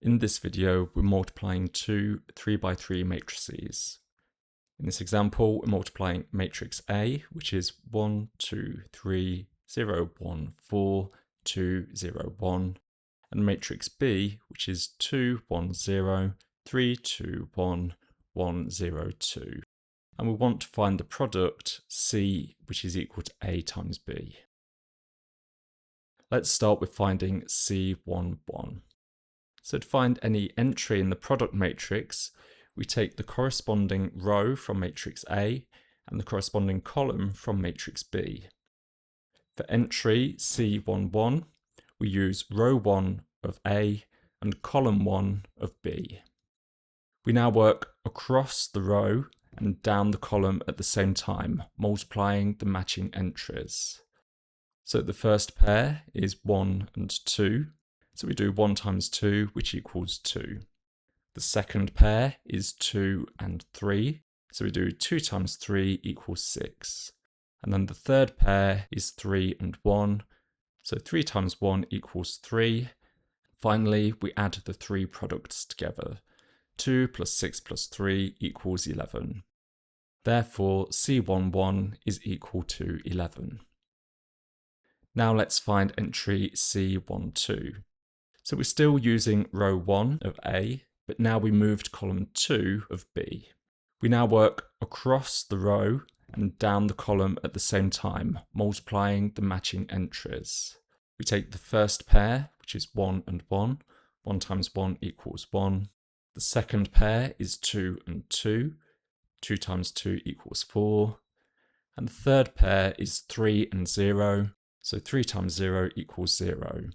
In this video, we're multiplying two 3x3 matrices. In this example, we're multiplying matrix A, which is 1, 2, 3, 0, 1, 4, 2, 0, 1, and matrix B, which is 2, 1, 0, 3, 2, 1, 1, 0, 2. And we want to find the product C, which is equal to A times B. Let's start with finding C11. So to find any entry in the product matrix, we take the corresponding row from matrix A and the corresponding column from matrix B. For entry C11, we use row 1 of A and column 1 of B. We now work across the row and down the column at the same time, multiplying the matching entries. So the first pair is 1 and 2. So we do 1 times 2, which equals 2. The second pair is 2 and 3. So we do 2 times 3 equals 6. And then the third pair is 3 and 1. So 3 times 1 equals 3. Finally, we add the three products together. 2 plus 6 plus 3 equals 11. Therefore, C11 is equal to 11. Now let's find entry C12. So we're still using row 1 of A, but now we moved column 2 of B. We now work across the row and down the column at the same time, multiplying the matching entries. We take the first pair, which is 1 and 1. 1 times 1 equals 1. The second pair is 2 and 2. 2 times 2 equals 4. And the third pair is 3 and 0. So 3 times 0 equals 0.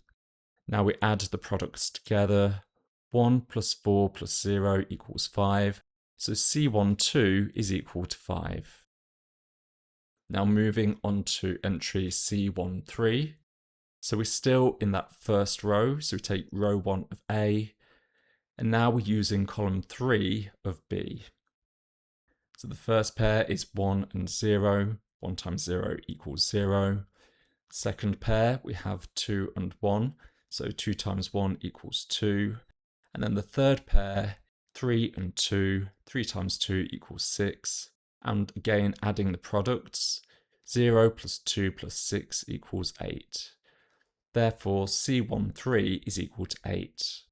Now we add the products together. 1 plus 4 plus 0 equals 5. So C12 is equal to 5. Now moving on to entry C13. So we're still in that first row. So we take row 1 of A. And now we're using column 3 of B. So the first pair is 1 and 0. 1 times 0 equals 0. Second pair, we have 2 and 1. So 2 times 1 equals 2. And then the third pair, 3 and 2. 3 times 2 equals 6. And again, adding the products, 0 plus 2 plus 6 equals 8. Therefore, C13 is equal to 8.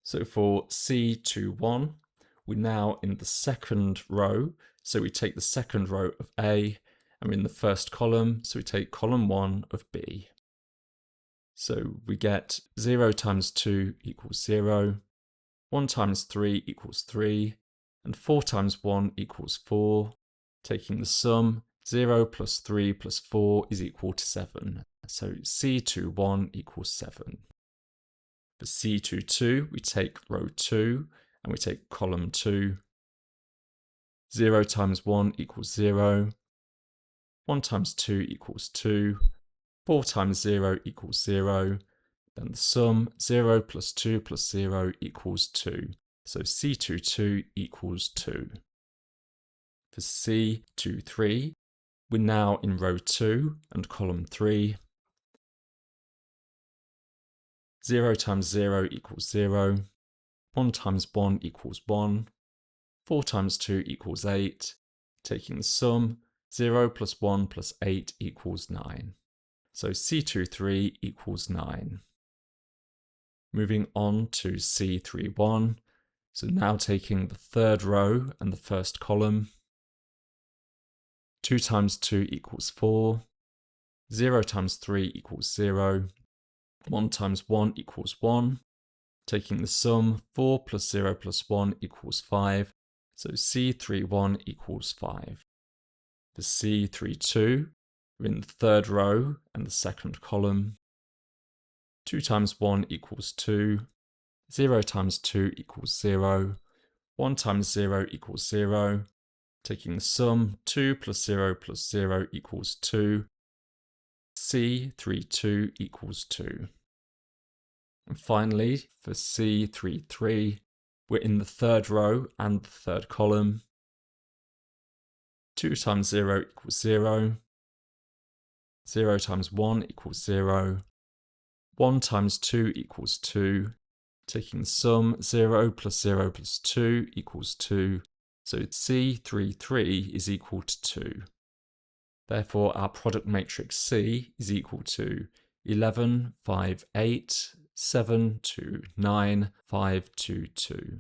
So for C21, we're now in the second row. So we take the second row of A, and we're in the first column. So we take column 1 of B. So we get 0 times 2 equals 0, 1 times 3 equals 3, and 4 times 1 equals 4. Taking the sum, 0 plus 3 plus 4 is equal to 7. So C21 equals 7. For C22, we take row 2, and we take column 2. 0 times 1 equals 0. 1 times 2 equals 2. 4 times 0 equals 0. Then the sum, 0 plus 2 plus 0 equals 2. So C22 equals 2. For C23, we're now in row 2 and column 3. 0 times 0 equals 0. 1 times 1 equals 1. 4 times 2 equals 8. Taking the sum, 0 plus 1 plus 8 equals 9. So C23 equals 9. Moving on to C31. So now taking the third row and the first column. 2 times 2 equals 4. 0 times 3 equals 0. 1 times 1 equals 1. Taking the sum, 4 plus 0 plus 1 equals 5. So C31 equals 5. For C32, we're in the third row and the second column. 2 times 1 equals 2. 0 times 2 equals 0. 1 times 0 equals 0. Taking the sum, 2 plus 0 plus 0 equals 2. C32 equals 2. And finally, for C33, we're in the third row and the third column. 2 times 0 equals 0. 0 times 1 equals 0. 1 times 2 equals 2. Taking the sum, 0 plus 0 plus 2 equals 2. So C33 is equal to 2. Therefore, our product matrix C is equal to 11, 5, 8, 7, 2, 9, 5, 2, 2.